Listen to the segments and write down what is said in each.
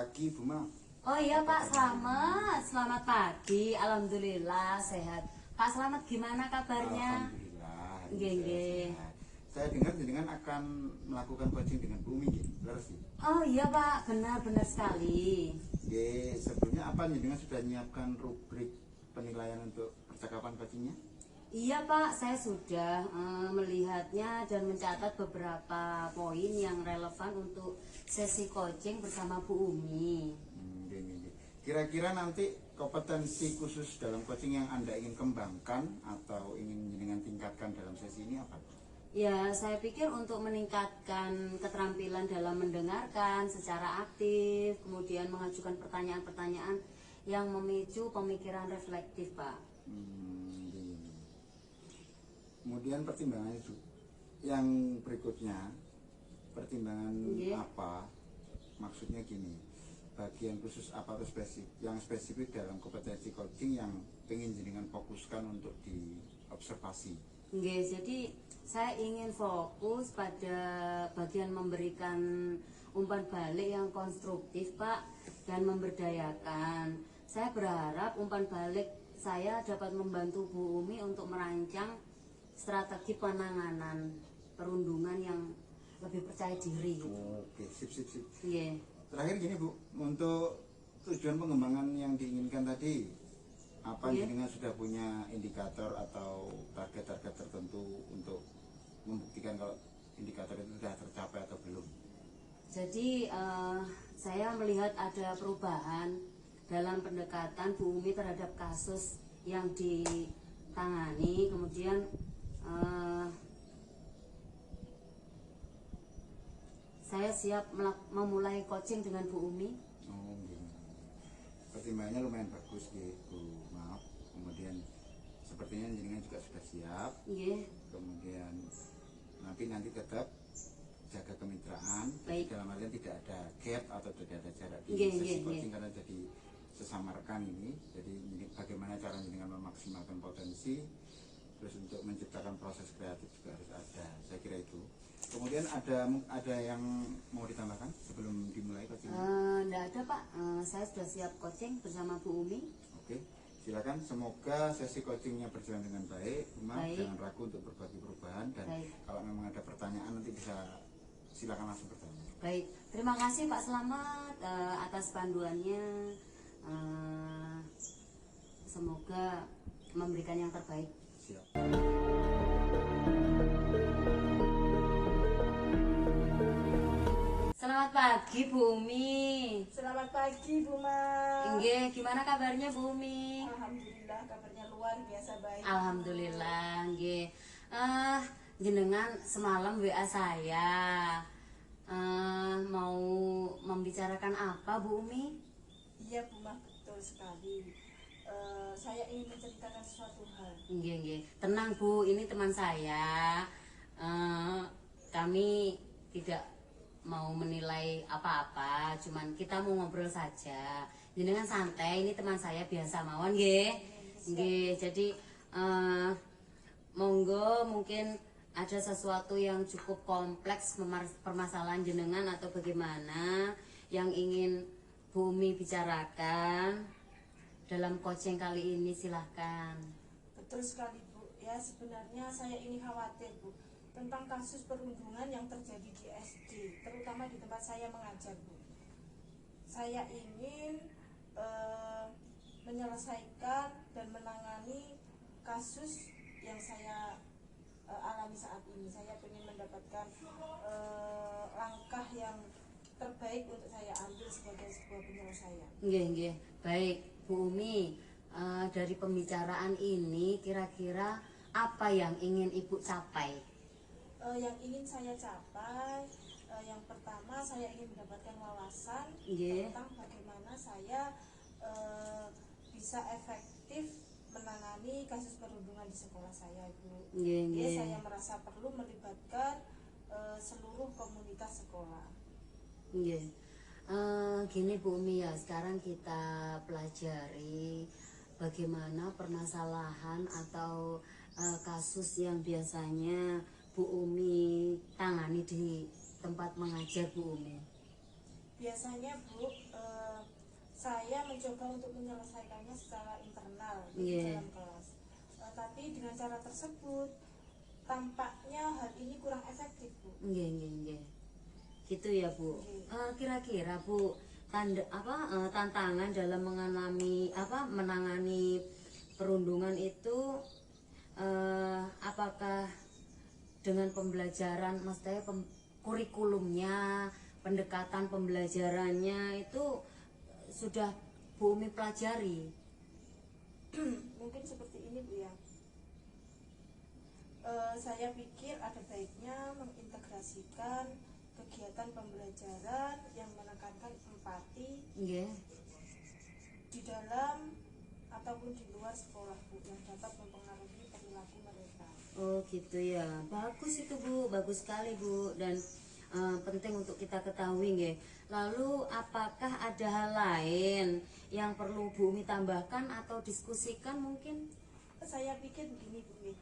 pagi Bu Ma. Oh iya Pak Slamet, selamat pagi. Alhamdulillah sehat. Pak Slamet gimana kabarnya? Alhamdulillah hari Nggih, ini saya nggih. sehat. Saya dengar jenengan akan melakukan coaching dengan Bu Umi, nggih? Benar sih? Oh iya Pak, benar-benar sekali. Nggih, sebelumnya apa jenengan sudah menyiapkan rubrik penilaian untuk percakapan coachingnya? Iya Pak, saya sudah melihatnya dan mencatat beberapa poin yang relevan untuk sesi coaching bersama Bu Umi. Nggih, nggih, nggih. Kira-kira nanti kompetensi khusus dalam coaching yang Anda ingin kembangkan atau ingin jenengan tingkatkan dalam sesi ini apa? Ya, saya pikir untuk meningkatkan keterampilan dalam mendengarkan secara aktif, kemudian mengajukan pertanyaan-pertanyaan yang memicu pemikiran reflektif, Pak. Nggih. Kemudian pertimbangan itu yang berikutnya, pertimbangan Nggih. apa? Maksudnya gini, bagian khusus apa atau yang spesifik dalam kompetensi coaching yang ingin jenengan fokuskan untuk diobservasi. Nggih, jadi saya ingin fokus pada bagian memberikan umpan balik yang konstruktif, Pak, dan memberdayakan. Saya berharap umpan balik saya dapat membantu Bu Umi untuk merancang strategi penanganan perundungan yang lebih percaya diri. Oke, sip. Nggih. Terakhir gini Bu, untuk tujuan pengembangan yang diinginkan tadi, apa Iya. jenengan sudah punya indikator atau target-target tertentu untuk membuktikan kalau indikator itu sudah tercapai atau belum? Jadi saya melihat ada perubahan dalam pendekatan Bu Umi terhadap kasus yang ditangani, kemudian saya siap memulai coaching dengan Bu Umi. Oh, gini. Pertimbangannya lumayan bagus gitu, maaf. Kemudian sepertinya jenengan juga sudah siap. Iya. Kemudian nanti tetap jaga kemitraan. Baik. Dalam artian tidak ada gap atau tidak ada jarak di Nggih, sesi nggih, coaching nggih. karena jadi sesama rekan ini. Jadi ini bagaimana cara jenengan memaksimalkan potensi, terus untuk menciptakan proses kreatif juga harus ada. Saya kira itu. Kemudian ada yang mau ditambahkan sebelum dimulai coaching? Enggak ada Pak, saya sudah siap coaching bersama Bu Umi. Oke, silakan. Semoga sesi coachingnya berjalan dengan baik. Cuma Baik. jangan ragu untuk berbagi perubahan dan Baik. kalau memang ada pertanyaan nanti bisa silakan langsung bertanya. Baik, terima kasih Pak Slamet atas panduannya. Semoga memberikan yang terbaik. Siap. Selamat pagi Bu Umi. Selamat pagi Bu Ma. Nggih, gimana kabarnya Bu Umi? Alhamdulillah kabarnya luar biasa baik. Alhamdulillah, nggih. Jenengan semalam WA saya. Mau membicarakan apa Bu Umi? Iya Bu Ma, betul sekali. Saya ingin menceritakan suatu hal. Nggih. Tenang Bu, ini teman saya. Kami tidak mau menilai apa-apa, cuman kita mau ngobrol saja. Jenengan santai, ini teman saya biasa mawon nggih. Nggih, jadi monggo mungkin ada sesuatu yang cukup kompleks permasalahan jenengan atau bagaimana yang ingin Bu Umi bicarakan dalam coaching kali ini, silahkan. Betul sekali Bu. Ya sebenarnya saya ini khawatir Bu tentang kasus perundungan yang terjadi di SD, terutama di tempat saya mengajar Bu. Saya ingin menyelesaikan dan menangani kasus yang saya alami saat ini. Saya ingin mendapatkan langkah yang terbaik untuk saya ambil sebagai sebuah penyelesaian. Nggih. Baik, Bu Umi. Dari pembicaraan ini kira-kira apa yang ingin Ibu capai? Yang ingin saya capai, yang pertama saya ingin mendapatkan wawasan Nggih. tentang bagaimana saya bisa efektif menangani kasus perundungan di sekolah saya, Bu. Nggih. Saya merasa perlu melibatkan seluruh komunitas sekolah. Nggih. Gini Bu Umi ya, sekarang kita pelajari bagaimana permasalahan atau kasus yang biasanya Bu Umi tangani di tempat mengajar Bu Umi. biasanya Bu, saya mencoba untuk menyelesaikannya secara internal di Iya. dalam kelas. Tapi dengan cara tersebut tampaknya hal ini kurang efektif Bu. Nggih. Gitu ya Bu. Kira-kira Bu, tantangan dalam menangani perundungan itu apakah dengan pembelajaran, maksudnya kurikulumnya, pendekatan pembelajarannya itu sudah Bu Umi pelajari? Mungkin seperti ini Bu ya. Saya pikir ada baiknya mengintegrasikan kegiatan pembelajaran yang menekankan empati Nggih. di dalam ataupun di luar sekolah Bu, yang dapat mempengaruhi perilaku mereka. Oh gitu ya, bagus itu Bu, bagus sekali Bu, dan penting untuk kita ketahui nggih. Lalu apakah ada hal lain yang perlu Bu Umi tambahkan atau diskusikan mungkin? Saya pikir begini Bu Mi,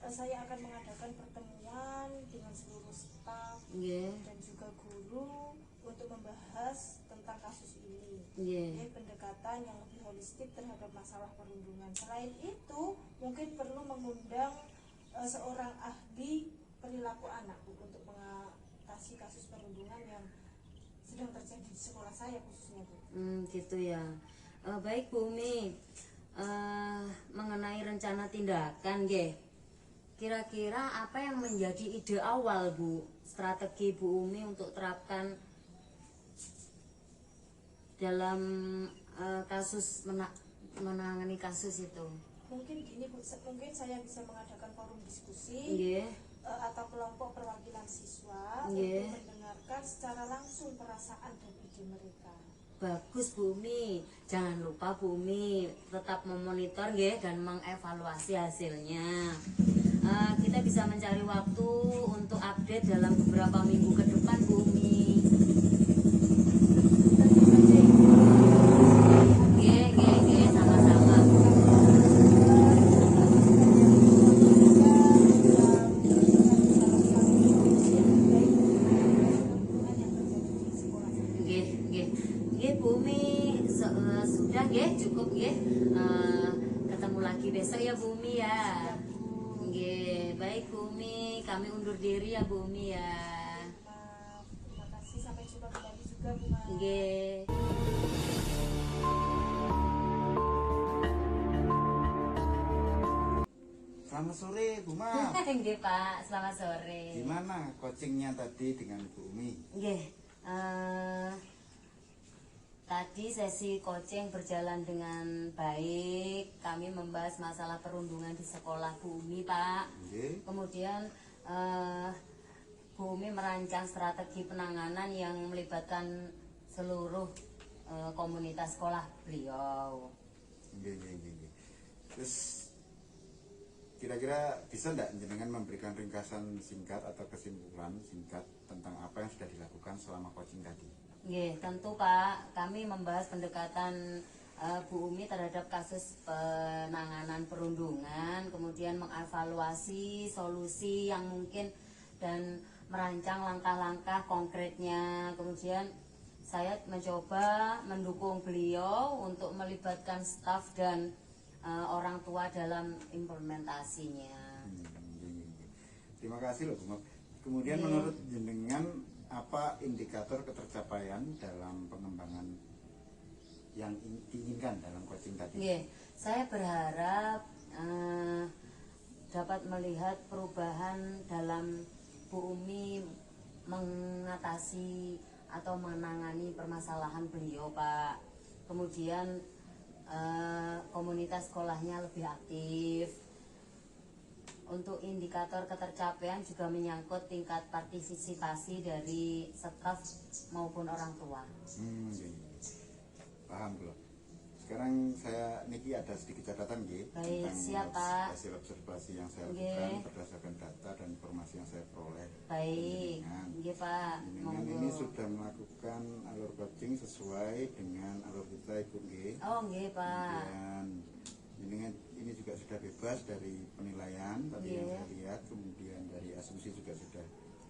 saya akan mengadakan pertemuan dengan seluruh staf Nggih. dan juga guru untuk membahas tentang kasus ini. Nggih. Pendekatan yang lebih holistik terhadap masalah perundungan. Selain itu, mungkin perlu mengundang seorang ahli perilaku anak Bu, untuk mengatasi kasus perundungan yang sedang terjadi di sekolah saya khususnya Bu. Gitu ya. Baik Bu Umi, mengenai rencana tindakan nggih. Kira-kira apa yang menjadi ide awal Bu, strategi Bu Umi untuk terapkan dalam menangani kasus itu? Mungkin gini Bu, mungkin saya bisa mengadakan forum diskusi Nggih. atau kelompok perwakilan siswa Nggih. untuk mendengarkan secara langsung perasaan dan ide mereka. Bagus Bu Umi, jangan lupa Bu Umi tetap memonitor nggih dan mengevaluasi hasilnya. Kita bisa mencari waktu untuk update dalam beberapa minggu ke depan Bu Umi. Nggih, sama-sama. Nggih Bu Umi, sudah nggih, cukup nggih. Ketemu lagi besok ya Bu Umi ya. Nggih, baik Bu Umi, kami undur diri ya Bu Umi ya. Terima kasih, sampai jumpa kembali juga Bu Ma. Nggih. Selamat sore Bu Ma. Nggih Pak, selamat sore. Gimana coachingnya tadi dengan Bu Umi? Nggih, tadi sesi coaching berjalan dengan baik. Kami membahas masalah perundungan di sekolah Bu Umi Pak. Nggih. Kemudian Bu Umi merancang strategi penanganan yang melibatkan seluruh komunitas sekolah beliau. Nggih. Terus kira-kira bisa enggak jenengan memberikan ringkasan singkat atau kesimpulan singkat tentang apa yang sudah dilakukan selama coaching tadi? Nggih, tentu Pak, kami membahas pendekatan Bu Umi terhadap kasus penanganan perundungan, kemudian mengevaluasi solusi yang mungkin dan merancang langkah-langkah konkretnya. Kemudian saya mencoba mendukung beliau untuk melibatkan staf dan orang tua dalam implementasinya. Terima kasih loh Bu Ma. Kemudian menurut jenengan apa indikator ketercapaian dalam pengembangan yang diinginkan dalam coaching tadi? Nggih, saya berharap dapat melihat perubahan dalam Bu Umi mengatasi atau menangani permasalahan beliau Pak. Kemudian komunitas sekolahnya lebih aktif. Untuk indikator ketercapaian juga menyangkut tingkat partisipasi dari staf maupun orang tua. Paham belum? Sekarang saya niki ada sedikit catatan nggih Baik, tentang siap, Pak. hasil observasi yang saya Nggih. lakukan berdasarkan data dan informasi yang saya peroleh. Baik, Jenengan. nggih Pak. Jenengan ini sudah melakukan alur coaching sesuai dengan alur kita Ibu nggih. Oh nggih Pak. Kemudian jenengan ini juga sudah bebas dari penilaian tadi yang Nggih. saya lihat, kemudian dari asumsi juga sudah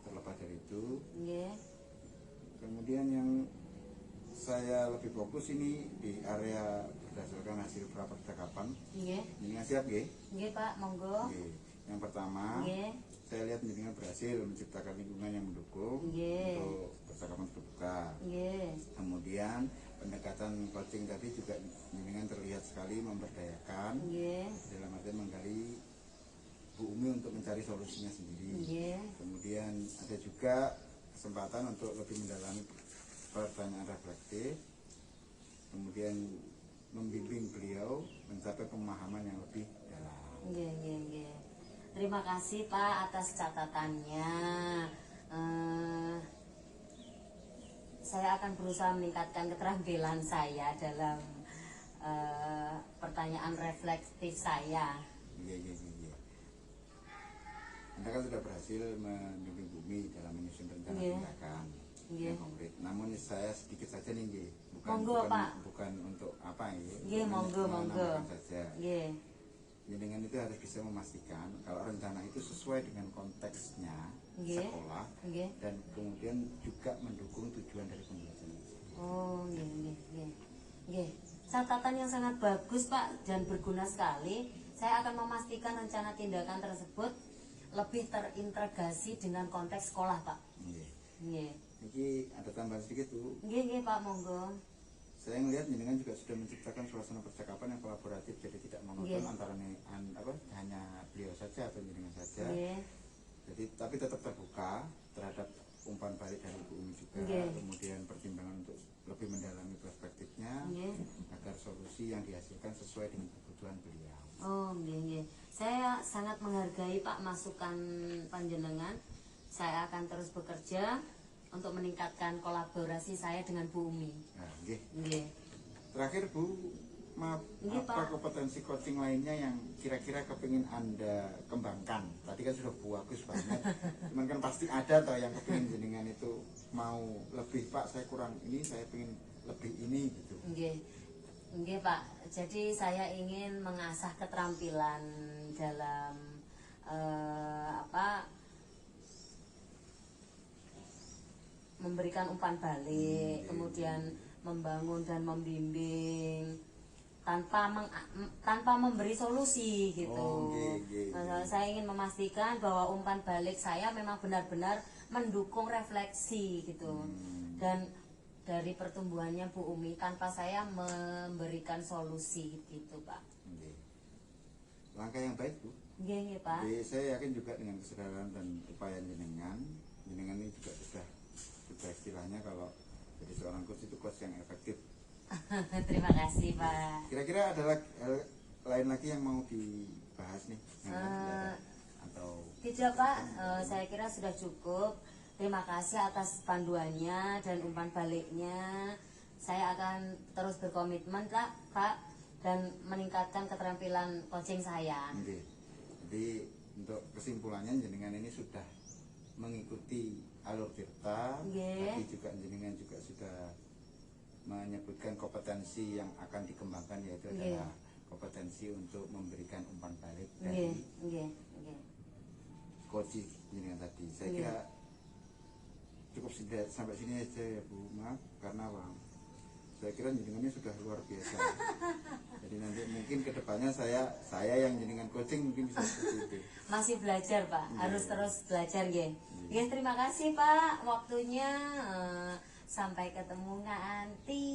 terlepas dari itu. Nggih. Kemudian yang saya lebih fokus ini di area berdasarkan hasil percakapan. Nggih. Jenengan siap nggih? Nggih, Pak, monggo. Nggih. Yang pertama, Nggih. saya lihat jenengan berhasil menciptakan lingkungan yang mendukung Nggih. untuk percakapan terbuka. Nggih. Kemudian pendekatan coaching tadi juga jenengan terlihat sekali memberdayakan Nggih. dalam artian menggali Bu Umi untuk mencari solusinya sendiri. Nggih. Kemudian ada juga kesempatan untuk lebih mendalami pertanyaan reflektif, kemudian membimbing beliau mencapai pemahaman yang lebih dalam. Nggih, nggih, nggih. Terima kasih Pak atas catatannya. Saya akan berusaha meningkatkan keterampilan saya dalam pertanyaan reflektif saya. Iya, iya, iya, iya. Anda kan sudah berhasil membimbing Bumi dalam menyusun rencana Iya. tindakan Iya. yang konkret. Namun saya sedikit saja nih, nggih. Monggo, Pak. Bukan untuk apa ya? Nggih, monggo, monggo. Saja. Nggih. Dengan itu harus bisa memastikan kalau rencana itu sesuai dengan konteksnya Nggih. sekolah Nggih. dan kemudian juga mendukung tujuan dari pembelajaran. Oh, nggih, nggih, nggih. Nggih. Catatan yang sangat bagus, Pak, dan berguna sekali. Saya akan memastikan rencana tindakan tersebut lebih terintegrasi dengan konteks sekolah, Pak. Nggih. Nggih. Ini ada tambahan sedikit tuh. Nggih, nggih, Pak, monggo. Saya melihat jenengan juga sudah menciptakan suasana percakapan yang kolaboratif, jadi tidak monoton Nggih. antara hanya beliau saja atau jenengan saja. Nggih. Jadi tapi tetap terbuka terhadap umpan balik dari Bu Umi juga, Nggih. kemudian pertimbangan untuk lebih mendalami perspektifnya Nggih. agar solusi yang dihasilkan sesuai dengan kebutuhan beliau. Oh, nggih, nggih. Saya sangat menghargai Pak masukan panjenengan. Saya akan terus bekerja untuk meningkatkan kolaborasi saya dengan Bu Umi. Nah, nggih. Nggih. Terakhir Bu, maaf, Nggih, apa Pak. kompetensi coaching lainnya yang kira-kira kepingin Anda kembangkan? Tadi kan sudah bagus banget, cuman kan pasti ada toh yang kepingin jenengan itu mau lebih, Pak, saya kurang ini, saya pengen lebih ini gitu. Nggih. Nggih, Pak. Jadi saya ingin mengasah keterampilan dalam memberikan umpan balik, kemudian membangun dan membimbing tanpa memberi solusi gitu. Oh, nggih, nggih. Saya ingin memastikan bahwa umpan balik saya memang benar-benar mendukung refleksi gitu. Dan dari pertumbuhannya Bu Umi tanpa saya memberikan solusi gitu, Pak. Nggih. Langkah yang baik, Bu. Nggih, nggih, Pak. Jadi saya yakin juga dengan kesadaran dan upaya jenengan ini juga sudah istilahnya kalau jadi seorang coach itu coach yang efektif. Terima kasih, Pak. Kira-kira ada lain lagi yang mau dibahas nih? Atau Tidak, Pak. Saya kira sudah cukup. Terima kasih atas panduannya dan umpan baliknya. Saya akan terus berkomitmen, Pak, dan meningkatkan keterampilan coaching saya. Oke. Jadi untuk kesimpulannya jenengan ini sudah mengikuti alur tirta, Nggih. tapi juga jenengan juga sudah menyebutkan kompetensi yang akan dikembangkan, yaitu Nggih. adalah kompetensi untuk memberikan umpan balik Nggih, dari nggih, nggih. coaching jenengan tadi. Saya Nggih. kira cukup sampai sini aja ya Bu, maaf karena saya kira jenengannya sudah luar biasa. Jadi nanti mungkin kedepannya saya yang jenengan coaching mungkin bisa seperti itu. Masih belajar, Pak. Nggih. Harus terus belajar, nggih. Nggih, terima kasih, Pak, waktunya. Sampai ketemu nanti.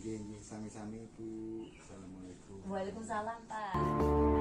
Nggih, sami-sami Bu. Assalamualaikum. Waalaikumsalam, Pak.